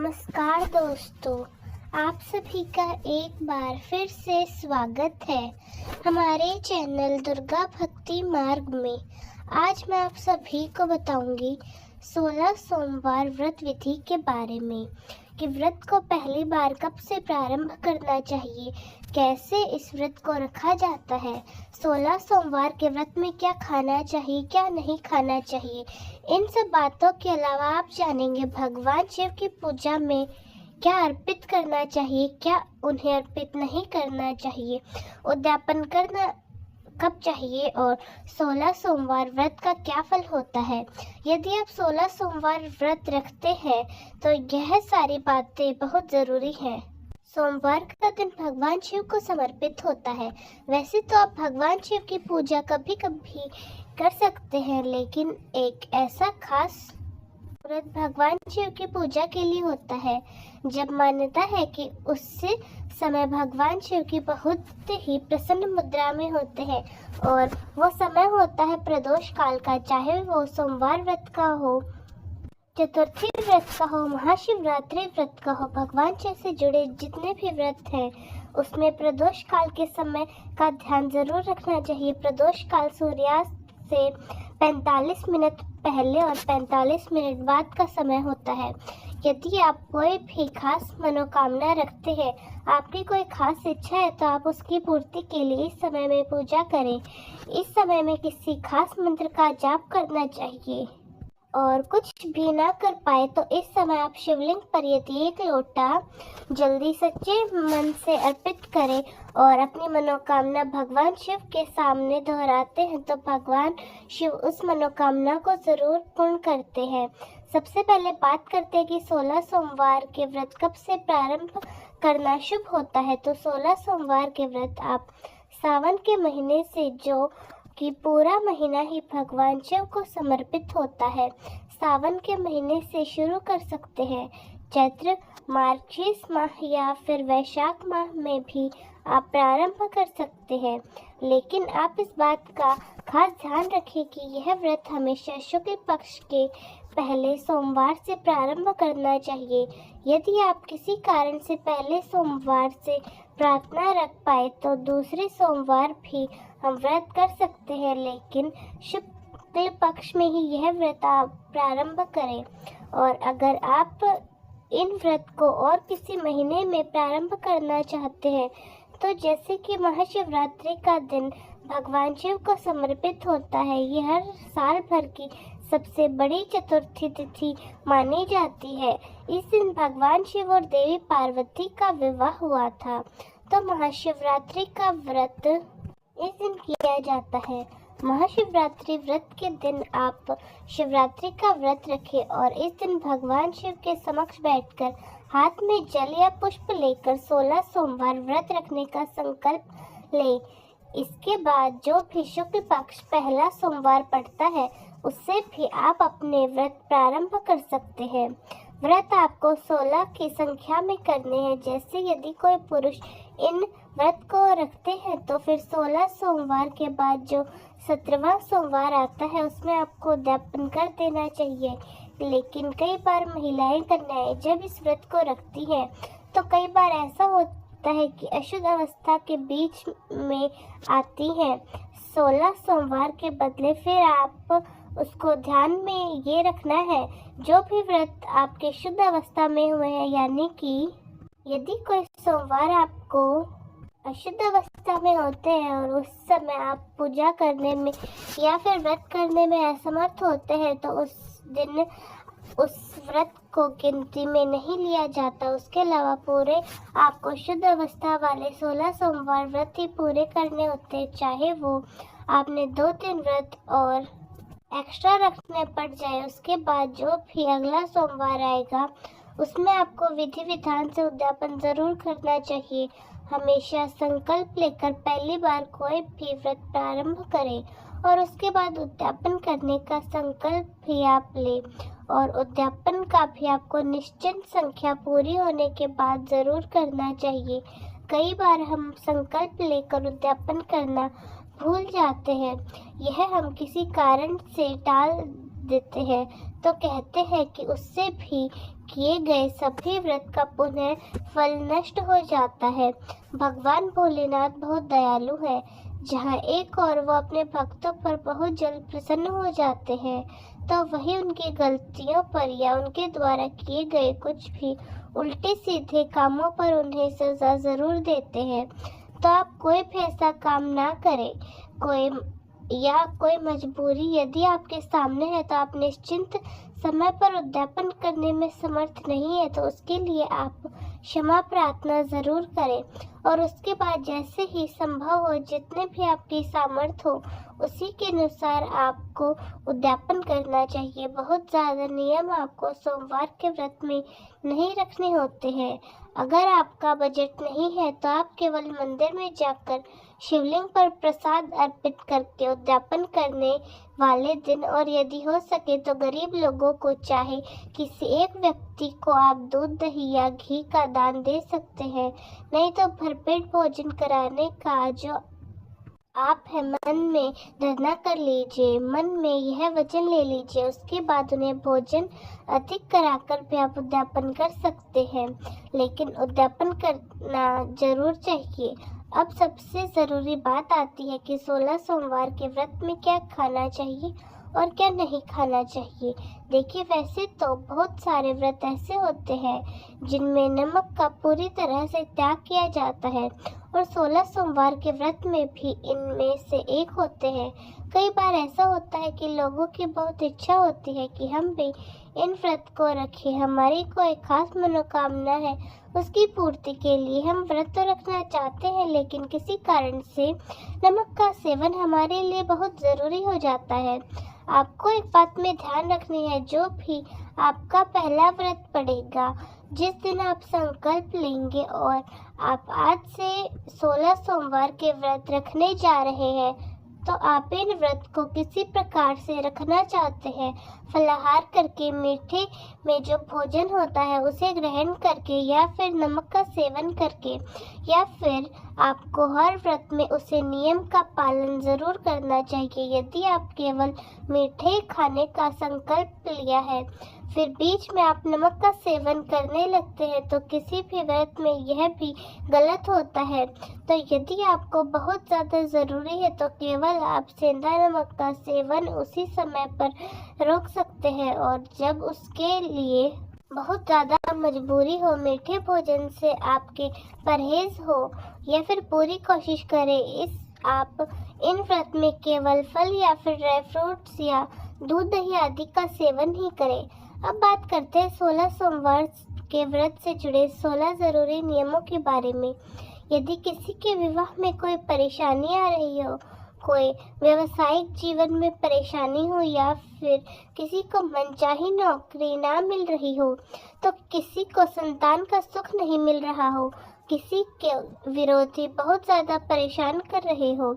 नमस्कार दोस्तों, आप सभी का एक बार फिर से स्वागत है हमारे चैनल दुर्गा भक्ति मार्ग में। आज मैं आप सभी को बताऊंगी 16 सोमवार व्रत विधि के बारे में कि व्रत को पहली बार कब से प्रारंभ करना चाहिए, कैसे इस व्रत को रखा जाता है, 16 सोमवार के व्रत में क्या खाना चाहिए, क्या नहीं खाना चाहिए। इन सब बातों के अलावा आप जानेंगे भगवान शिव की पूजा में क्या अर्पित करना चाहिए, क्या उन्हें अर्पित नहीं करना चाहिए, उद्यापन करना कब चाहिए और 16 सोमवार व्रत का क्या फल होता है। यदि आप 16 सोमवार व्रत रखते हैं तो यह सारी बातें बहुत ज़रूरी हैं। सोमवार का दिन भगवान शिव को समर्पित होता है। वैसे तो आप भगवान शिव की पूजा कभी कभी कर सकते हैं, लेकिन एक ऐसा खास व्रत भगवान शिव की पूजा के लिए होता है जब मान्यता है कि उससे समय भगवान शिव की बहुत ही प्रसन्न मुद्रा में होते हैं और वो समय होता है प्रदोष काल का, चाहे वो सोमवार व्रत का हो, चतुर्थी व्रत का हो, महाशिवरात्रि व्रत का हो। भगवान शिव से जुड़े जितने भी व्रत हैं उसमें प्रदोष काल के समय का ध्यान जरूर रखना चाहिए। प्रदोष काल सूर्यास्त से 45 मिनट पहले और 45 मिनट बाद का समय होता है। यदि आप कोई भी खास मनोकामना रखते हैं, आपकी कोई खास इच्छा है, तो आप उसकी पूर्ति के लिए इस समय में पूजा करें। इस समय में किसी खास मंत्र का जाप करना चाहिए और कुछ भी ना कर पाए तो इस समय आप शिवलिंग पर यदि एक लोटा जल्दी सच्चे मन से अर्पित करें और अपनी मनोकामना भगवान शिव के सामने दोहराते हैं तो भगवान शिव उस मनोकामना को जरूर पूर्ण करते हैं। सबसे पहले बात करते हैं कि 16 सोमवार के व्रत कब से प्रारंभ करना शुभ होता है। तो 16 सोमवार के व्रत आप सावन के महीने से, जो कि पूरा महीना ही भगवान शिव को समर्पित होता है, सावन के महीने से शुरू कर सकते हैं। चैत्र, मार्गशीर्ष माह या फिर वैशाख माह में भी आप प्रारंभ कर सकते हैं, लेकिन आप इस बात का खास ध्यान रखें कि यह व्रत हमेशा शुक्ल पक्ष के पहले सोमवार से प्रारंभ करना चाहिए। यदि आप किसी कारण से पहले सोमवार से प्रार्थना रख पाए तो दूसरे सोमवार भी हम व्रत कर सकते हैं, लेकिन शुक्ल पक्ष में ही यह व्रत आप प्रारंभ करें। और अगर आप इन व्रत को और किसी महीने में प्रारंभ करना चाहते हैं तो जैसे कि महाशिवरात्रि का दिन भगवान शिव को समर्पित होता है, यह हर साल भर की सबसे बड़ी चतुर्थी तिथि मानी जाती है। इस दिन भगवान शिव और देवी पार्वती का विवाह हुआ था, तो महाशिवरात्रि का व्रत इस दिन किया जाता है। महाशिवरात्रि व्रत के दिन आप शिवरात्रि का व्रत रखें और इस दिन भगवान शिव के समक्ष बैठकर हाथ में जल या पुष्प लेकर 16 सोमवार व्रत रखने का संकल्प लें। इसके बाद जो भी शुक्ल पक्ष पहला सोमवार पड़ता है उससे भी आप अपने व्रत प्रारंभ कर सकते हैं। व्रत आपको 16 की संख्या में करने हैं। जैसे यदि कोई पुरुष इन व्रत को रखते हैं तो फिर 16 सोमवार के बाद जो 17वां सोमवार आता है उसमें आपको उद्यापन कर देना चाहिए। लेकिन कई बार महिलाएं, कन्याएं जब इस व्रत को रखती हैं तो कई बार ऐसा होता है कि अशुद्ध अवस्था के बीच में आती हैं 16 सोमवार के बदले। फिर आप उसको ध्यान में ये रखना है, जो भी व्रत आपके शुद्ध अवस्था में हुए हैं, यानी कि यदि कोई सोमवार आपको अशुद्ध अवस्था में होते हैं और उस समय आप पूजा करने में या फिर व्रत करने में असमर्थ होते हैं तो उस दिन उस व्रत को गिनती में नहीं लिया जाता। उसके अलावा पूरे आपको शुद्ध अवस्था वाले 16 सोमवार व्रत ही पूरे करने होते हैं, चाहे वो आपने 2-3 व्रत और एक्स्ट्रा रखने पड़ जाए। उसके बाद जो भी अगला सोमवार आएगा उसमें आपको विधि विधान से उद्यापन जरूर करना चाहिए। हमेशा संकल्प लेकर पहली बार कोई भी व्रत प्रारंभ करें और उसके बाद उद्यापन करने का संकल्प भी आप लें और उद्यापन का भी आपको निश्चित संख्या पूरी होने के बाद जरूर करना चाहिए। कई बार हम संकल्प लेकर उद्यापन करना भूल जाते हैं, यह हम किसी कारण से टाल देते हैं तो कहते हैं कि उससे भी किए गए सभी व्रत का पुनः फल नष्ट हो जाता है। भगवान भोलेनाथ बहुत दयालु है, जहाँ एक और वो अपने भक्तों पर बहुत जल्द प्रसन्न हो जाते हैं तो वही उनकी गलतियों पर या उनके द्वारा किए गए कुछ भी उल्टे सीधे कामों पर उन्हें सजा जरूर देते हैं। तो आप कोई भी ऐसा काम ना करें, कोई मजबूरी यदि आपके सामने है तो आप निश्चिंत समय पर उद्यापन करने में समर्थ नहीं है तो उसके लिए आप क्षमा प्रार्थना जरूर करें और उसके बाद जैसे ही संभव हो जितने भी आपकी सामर्थ्य हो उसी के अनुसार आपको उद्यापन करना चाहिए। बहुत ज़्यादा नियम आपको सोमवार के व्रत में नहीं रखने होते हैं। अगर आपका बजट नहीं है तो आप केवल मंदिर में जाकर शिवलिंग पर प्रसाद अर्पित करके उद्यापन करने वाले दिन और यदि हो सके तो गरीब लोगों को चाहे किसी एक व्यक्ति को आप दूध दही या घी का दान दे सकते हैं, नहीं तो भरपेट भोजन कराने का जो आप है मन में धारणा कर लीजिए, मन में यह वचन ले लीजिए, उसके बाद उन्हें भोजन अधिक कराकर भी आप उद्यापन कर सकते हैं, लेकिन उद्यापन करना जरूर चाहिए। अब सबसे ज़रूरी बात आती है कि 16 सोमवार के व्रत में क्या खाना चाहिए और क्या नहीं खाना चाहिए। देखिए, वैसे तो बहुत सारे व्रत ऐसे होते हैं जिनमें नमक का पूरी तरह से त्याग किया जाता है और 16 सोमवार के व्रत में भी इनमें से एक होते हैं। कई बार ऐसा होता है कि लोगों की बहुत इच्छा होती है कि हम भी इन व्रत को रखें, हमारी कोई खास मनोकामना है, उसकी पूर्ति के लिए हम व्रत तो रखना चाहते हैं, लेकिन किसी कारण से नमक का सेवन हमारे लिए बहुत ज़रूरी हो जाता है। आपको एक बात में ध्यान रखनी है, जो भी आपका पहला व्रत पड़ेगा, जिस दिन आप संकल्प लेंगे और आप आज से 16 सोमवार के व्रत रखने जा रहे हैं, तो आप इन व्रत को किसी प्रकार से रखना चाहते हैं, फलाहार करके, मीठे में जो भोजन होता है उसे ग्रहण करके या फिर नमक का सेवन करके, या फिर आपको हर व्रत में उसे नियम का पालन जरूर करना चाहिए। यदि आप केवल मीठे खाने का संकल्प लिया है फिर बीच में आप नमक का सेवन करने लगते हैं तो किसी भी व्रत में यह भी गलत होता है। तो यदि आपको बहुत ज़्यादा ज़रूरी है तो केवल आप सेंधा नमक का सेवन उसी समय पर रोक सकते हैं, और जब उसके लिए बहुत ज़्यादा मजबूरी हो, मीठे भोजन से आपके परहेज हो, या फिर पूरी कोशिश करें आप इन व्रत में केवल फल या फिर ड्राई फ्रूट्स या दूध दही आदि का सेवन ही करें। अब बात करते हैं 16 सोमवार के व्रत से जुड़े 16 ज़रूरी नियमों के बारे में। यदि किसी के विवाह में कोई परेशानी आ रही हो, कोई व्यवसायिक जीवन में परेशानी हो, या फिर किसी को मनचाही नौकरी ना मिल रही हो, तो किसी को संतान का सुख नहीं मिल रहा हो, किसी के विरोधी बहुत ज़्यादा परेशान कर रहे हो,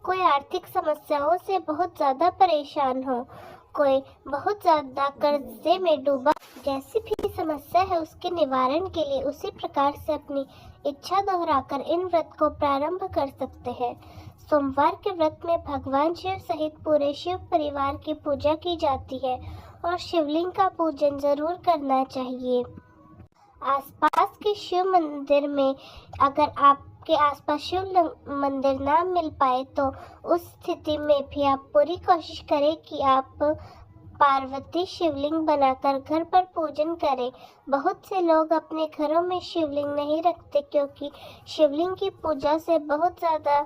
कोई आर्थिक समस्याओं से बहुत ज़्यादा परेशान हो, कोई बहुत ज़्यादा कर्जे में डूबा, जैसी भी समस्या है उसके निवारण के लिए उसी प्रकार से अपनी इच्छा दोहराकर इन व्रत को प्रारंभ कर सकते हैं। सोमवार के व्रत में भगवान शिव सहित पूरे शिव परिवार की पूजा की जाती है और शिवलिंग का पूजन जरूर करना चाहिए। आसपास के शिव मंदिर में अगर आपके आसपास शिव मंदिर ना मिल पाए तो उस स्थिति में भी आप पूरी कोशिश करें कि आप पार्वती शिवलिंग बनाकर घर पर पूजन करें। बहुत से लोग अपने घरों में शिवलिंग नहीं रखते क्योंकि शिवलिंग की पूजा से बहुत ज़्यादा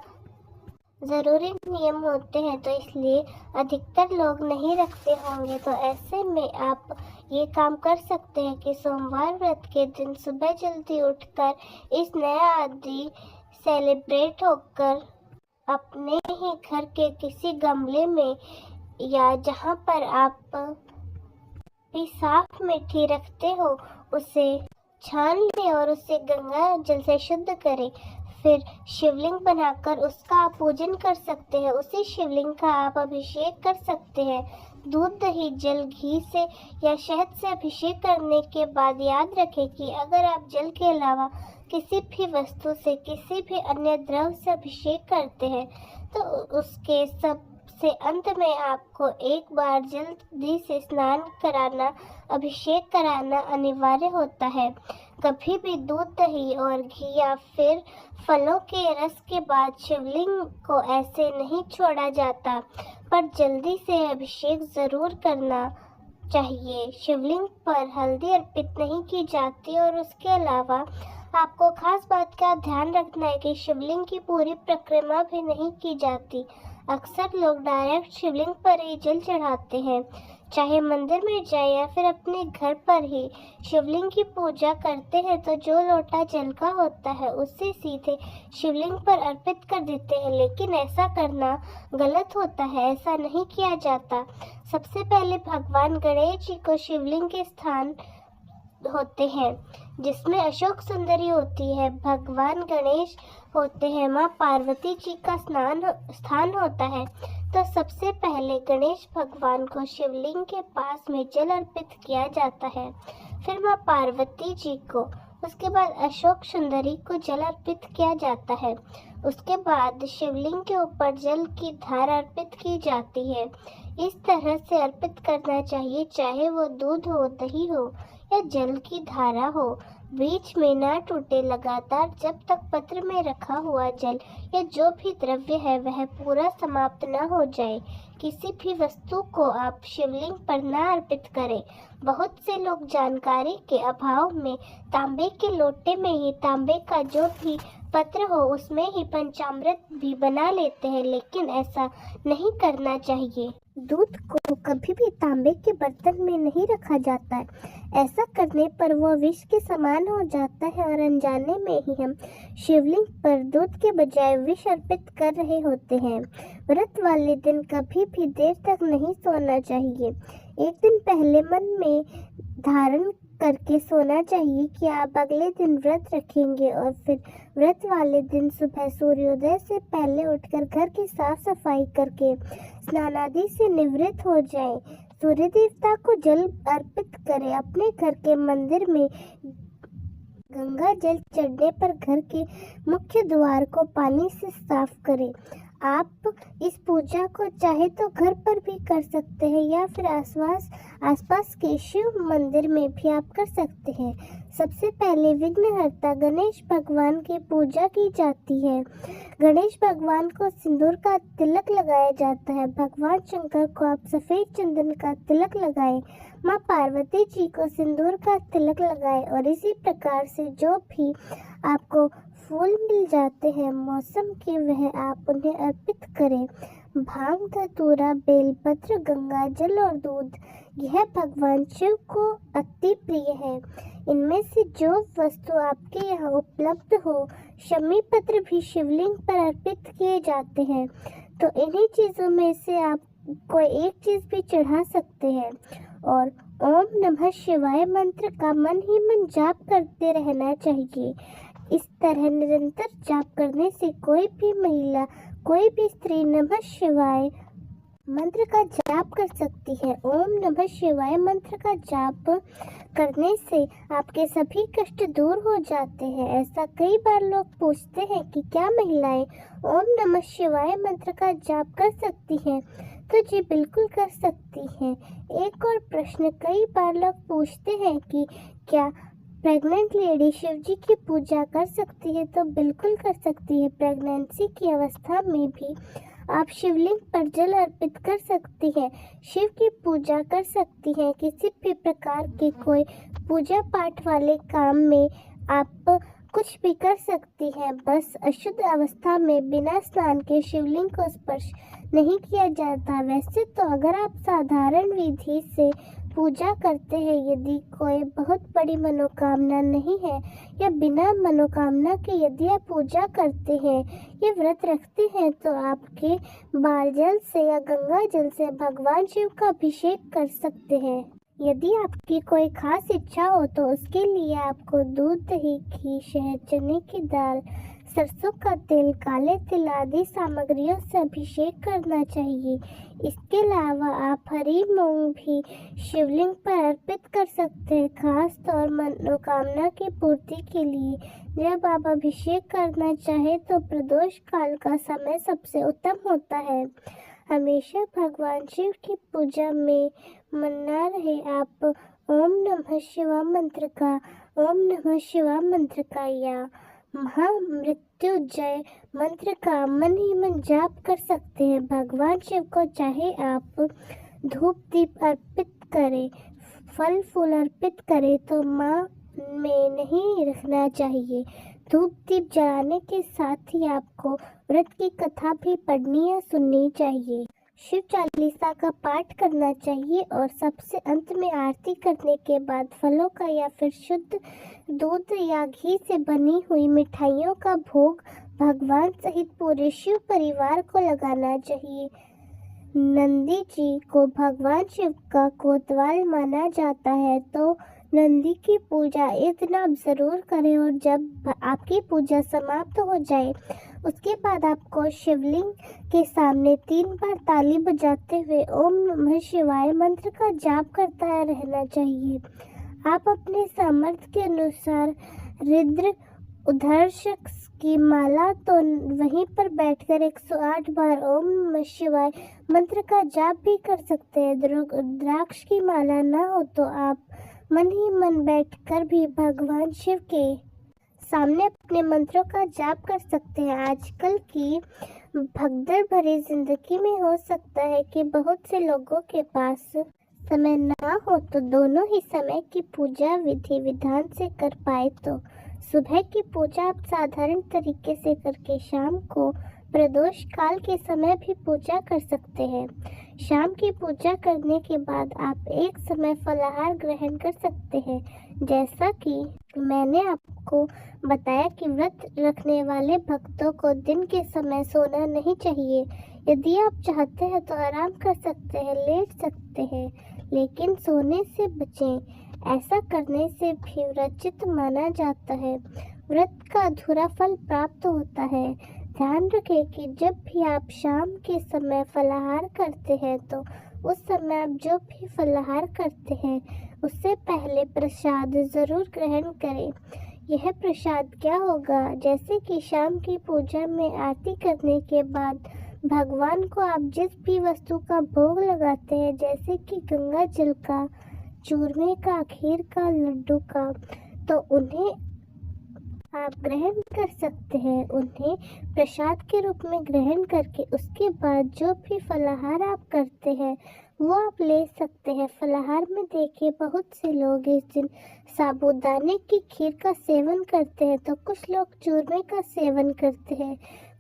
ज़रूरी नियम होते हैं, तो इसलिए अधिकतर लोग नहीं रखते होंगे। तो ऐसे में आप ये काम कर सकते हैं कि सोमवार व्रत के दिन सुबह जल्दी उठकर इस नया आदि सेलिब्रेट होकर अपने ही घर के किसी गमले में या जहाँ पर आप भी साफ मिट्टी रखते हो उसे छान लें और उसे गंगा जल से शुद्ध करें। फिर शिवलिंग बनाकर उसका आप पूजन कर सकते हैं। उसी शिवलिंग का आप अभिषेक कर सकते हैं। दूध दही जल घी से या शहद से अभिषेक करने के बाद याद रखें कि अगर आप जल के अलावा किसी भी वस्तु से किसी भी अन्य द्रव से अभिषेक करते हैं तो उसके सब सबसे अंत में आपको एक बार जल्दी से स्नान कराना, अभिषेक कराना अनिवार्य होता है। कभी भी दूध, दही और घी या फिर फलों के रस के बाद शिवलिंग को ऐसे नहीं छोड़ा जाता, पर जल्दी से अभिषेक जरूर करना चाहिए। शिवलिंग पर हल्दी अर्पित नहीं की जाती और उसके अलावा आपको खास बात का ध्यान रखना है कि शिवलिंग की पूरी परिक्रमा भी नहीं की जाती। अक्सर लोग डायरेक्ट शिवलिंग पर ही जल चढ़ाते हैं, चाहे मंदिर में जाए या फिर अपने घर पर ही शिवलिंग की पूजा करते हैं तो जो लोटा जल का होता है उससे सीधे शिवलिंग पर अर्पित कर देते हैं, लेकिन ऐसा करना गलत होता है। ऐसा नहीं किया जाता। सबसे पहले भगवान गणेश जी को शिवलिंग के स्थान होते हैं जिसमें अशोक सुंदरी होती है, भगवान गणेश होते हैं, माँ पार्वती जी का स्थान होता है। तो सबसे पहले गणेश भगवान को शिवलिंग के पास में जल अर्पित किया जाता है, फिर माँ पार्वती जी को, उसके बाद अशोक सुंदरी को जल अर्पित किया जाता है। उसके बाद शिवलिंग के ऊपर जल की धार अर्पित की जाती है। इस तरह से अर्पित करना चाहिए, चाहे वो दूध हो, दही हो या जल की धारा हो। बीच में ना टूटे, लगातार जब तक पत्र में रखा हुआ जल या जो भी द्रव्य है वह पूरा समाप्त न हो जाए। किसी भी वस्तु को आप शिवलिंग पर न अर्पित करें। बहुत से लोग जानकारी के अभाव में तांबे के लोटे में ही तांबे का जो भी पत्र हो उसमें ही पंचामृत भी बना लेते हैं, लेकिन ऐसा नहीं करना चाहिए। दूध को कभी भी तांबे के बर्तन में नहीं रखा जाता है। ऐसा करने पर वह विष के समान हो जाता है और अनजाने में ही हम शिवलिंग पर दूध के बजाय विष अर्पित कर रहे होते हैं। व्रत वाले दिन कभी भी देर तक नहीं सोना चाहिए। एक दिन पहले मन में धारण करके सोना चाहिए कि आप अगले दिन व्रत रखेंगे और फिर व्रत वाले दिन सुबह सूर्योदय से पहले उठकर घर की साफ सफाई करके स्नान आदि से निवृत्त हो जाएं। सूर्य देवता को जल अर्पित करें। अपने घर के मंदिर में गंगा जल चढ़ने पर घर के मुख्य द्वार को पानी से साफ करें। आप इस पूजा को चाहे तो घर पर भी कर सकते हैं या फिर आसपास के शिव मंदिर में भी आप कर सकते हैं। सबसे पहले विघ्नहर्ता गणेश भगवान की पूजा की जाती है। गणेश भगवान को सिंदूर का तिलक लगाया जाता है। भगवान शंकर को आप सफेद चंदन का तिलक लगाएं। माँ पार्वती जी को सिंदूर का तिलक लगाएं और इसी प्रकार से जो भी आपको फूल मिल जाते हैं मौसम के, वह आप उन्हें अर्पित करें। भांग, धतूरा, बेलपत्र, गंगा जल और दूध यह भगवान शिव को अति प्रिय है। इनमें से जो वस्तु आपके यहाँ उपलब्ध हो, शमी पत्र भी शिवलिंग पर अर्पित किए जाते हैं। तो इन्हीं चीजों में से आप कोई एक चीज भी चढ़ा सकते हैं और ओम नमः शिवाय मंत्र का मन ही मन जाप करते रहना चाहिए। इस तरह निरंतर जाप करने से कोई भी महिला, कोई भी स्त्री नमः शिवाय मंत्र का जाप कर सकती है। ओम नमः शिवाय मंत्र का जाप करने से आपके सभी कष्ट दूर हो जाते हैं। ऐसा कई बार लोग पूछते हैं कि क्या महिलाएं ओम नमः शिवाय मंत्र का जाप कर सकती हैं? तो जी बिल्कुल कर सकती हैं। एक और प्रश्न कई बार लोग पूछते हैं कि क्या प्रेग्नेंट लेडी शिव जी की पूजा कर सकती है? तो बिल्कुल कर सकती है। प्रेगनेंसी की अवस्था में भी आप शिवलिंग पर जल अर्पित कर सकती हैं, शिव की पूजा कर सकती हैं। किसी भी प्रकार के कोई पूजा पाठ वाले काम में आप कुछ भी कर सकती हैं। बस अशुद्ध अवस्था में बिना स्नान के शिवलिंग को स्पर्श नहीं किया जाता। वैसे तो अगर आप साधारण विधि से पूजा करते हैं, यदि कोई बहुत बड़ी मनोकामना नहीं है या बिना मनोकामना के यदि आप पूजा करते हैं या व्रत रखते हैं, तो आपके बाल जल से या गंगा जल से भगवान शिव का अभिषेक कर सकते हैं। यदि आपकी कोई खास इच्छा हो तो उसके लिए आपको दूध, दही, घी, शहद, चने की दाल, सरसों का तेल, काले तिल आदि सामग्रियों से अभिषेक करना चाहिए। इसके अलावा आप हरी मूंग भी शिवलिंग पर अर्पित कर सकते हैं, खास तौर मनोकामना की पूर्ति के लिए। जब आप अभिषेक करना चाहे तो प्रदोष काल का समय सबसे उत्तम होता है। हमेशा भगवान शिव की पूजा में मना रहे आप ओम नमः शिवाय मंत्र का या महामृत्युंजय मंत्र का मन ही मन जाप कर सकते हैं। भगवान शिव को चाहे आप धूप दीप अर्पित करें, फल फूल अर्पित करें तो माँ में नहीं रखना चाहिए। धूप दीप जलाने के साथ ही आपको व्रत की कथा भी पढ़नी या सुननी चाहिए। शिव चालीसा का पाठ करना चाहिए और सबसे अंत में आरती करने के बाद फलों का या फिर शुद्ध दूध या घी से बनी हुई मिठाइयों का भोग भगवान सहित पूरे शिव परिवार को लगाना चाहिए। नंदी जी को भगवान शिव का कोतवाल माना जाता है, तो नंदी की पूजा इस दिन आप जरूर करें और जब आपकी पूजा समाप्त हो जाए उसके बाद आपको शिवलिंग के सामने 3 बार ताली बजाते हुए ओम नमः शिवाय मंत्र का जाप करता रहना चाहिए। आप अपने सामर्थ्य के अनुसार रुद्र उद्धर्षक की माला तो वहीं पर बैठकर 108 बार ओम नमः शिवाय मंत्र का जाप भी कर सकते हैं। रुद्राक्ष की माला ना हो तो आप मन ही मन बैठकर भी भगवान शिव के सामने अपने मंत्रों का जाप कर सकते हैं। आजकल की भगदड़ भरी जिंदगी में हो सकता है कि बहुत से लोगों के पास समय ना हो तो दोनों ही समय की पूजा विधि विधान से कर पाए तो सुबह की पूजा आप साधारण तरीके से करके शाम को प्रदोष काल के समय भी पूजा कर सकते हैं। शाम की पूजा करने के बाद आप एक समय फलाहार ग्रहण कर सकते हैं। जैसा कि मैंने आपको बताया कि व्रत रखने वाले भक्तों को दिन के समय सोना नहीं चाहिए। यदि आप चाहते हैं तो आराम कर सकते हैं, लेट सकते हैं, लेकिन सोने से बचें। ऐसा करने से भी व्रतचित माना जाता है। व्रत का अधूरा फल प्राप्त होता है। ध्यान रखें कि जब भी आप शाम के समय फलाहार करते हैं तो उस समय आप जो भी फलाहार करते हैं उससे पहले प्रसाद जरूर ग्रहण करें। यह प्रसाद क्या होगा? जैसे कि शाम की पूजा में आरती करने के बाद भगवान को आप जिस भी वस्तु का भोग लगाते हैं, जैसे कि गंगा जल का, चूरमे का, खीर का, लड्डू का, तो उन्हें आप ग्रहण कर सकते हैं। उन्हें प्रसाद के रूप में ग्रहण करके उसके बाद जो भी फलाहार आप करते हैं वो आप ले सकते हैं। फलाहार में देखिए बहुत से लोग इस दिन साबूदाने की खीर का सेवन करते हैं, तो कुछ लोग चूरमे का सेवन करते हैं,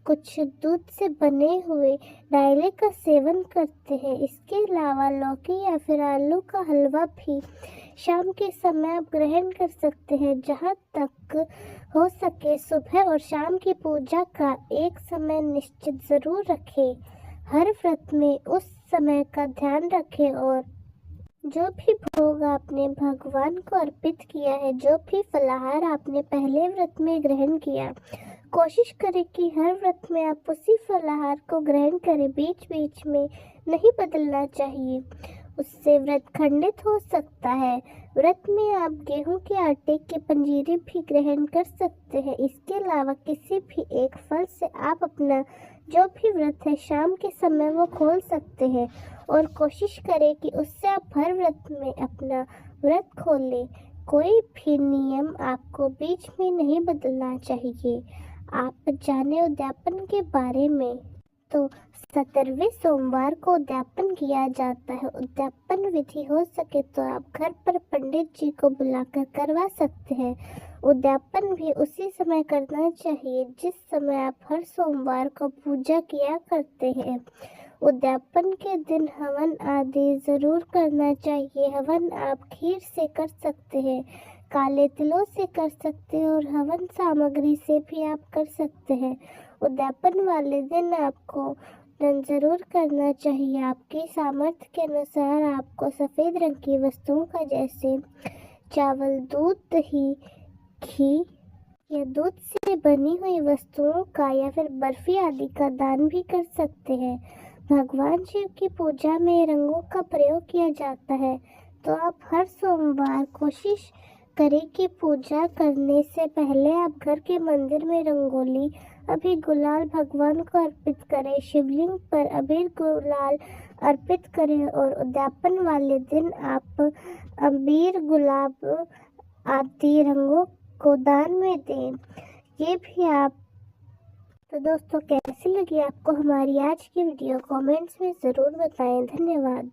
कुछ दूध से बने हुए डायले का सेवन करते हैं। इसके अलावा लौकी या फिर आलू का हलवा भी शाम के समय आप ग्रहण कर सकते हैं। जहाँ तक हो सके सुबह और शाम की पूजा का एक समय निश्चित जरूर रखें। हर व्रत में उस समय का ध्यान रखें और जो भी भोग आपने भगवान को अर्पित किया है, जो भी फलाहार आपने पहले व्रत में ग्रहण किया, कोशिश करें कि हर व्रत में आप उसी फलाहार को ग्रहण करें। बीच बीच में नहीं बदलना चाहिए, उससे व्रत खंडित हो सकता है। व्रत में आप गेहूं के आटे की पंजीरी भी ग्रहण कर सकते हैं। इसके अलावा किसी भी एक फल से आप अपना जो भी व्रत है शाम के समय वो खोल सकते हैं और कोशिश करें कि उससे आप हर व्रत में अपना व्रत खोल लें। कोई भी नियम आपको बीच में नहीं बदलना चाहिए। आप जाने उद्यापन के बारे में, तो 17वें सोमवार को उद्यापन किया जाता है। उद्यापन विधि हो सके तो आप घर पर पंडित जी को बुलाकर करवा सकते हैं। उद्यापन भी उसी समय करना चाहिए जिस समय आप हर सोमवार को पूजा किया करते हैं। उद्यापन के दिन हवन आदि जरूर करना चाहिए। हवन आप खीर से कर सकते हैं, काले तिलों से कर सकते हैं और हवन सामग्री से भी आप कर सकते हैं। उद्यापन वाले दिन आपको दान जरूर करना चाहिए। आपकी सामर्थ्य के अनुसार आपको सफ़ेद रंग की वस्तुओं का, जैसे चावल, दूध, दही, घी या दूध से बनी हुई वस्तुओं का या फिर बर्फी आदि का दान भी कर सकते हैं। भगवान शिव की पूजा में रंगों का प्रयोग किया जाता है, तो आप हर सोमवार कोशिश करें कि पूजा करने से पहले आप घर के मंदिर में रंगोली अभी गुलाल भगवान को अर्पित करें। शिवलिंग पर अबीर गुलाल अर्पित करें और उद्यापन वाले दिन आप अबीर गुलाब आदि रंगों को दान में दें। ये भी आप तो दोस्तों कैसी लगी आपको हमारी आज की वीडियो कमेंट्स में ज़रूर बताएं। धन्यवाद।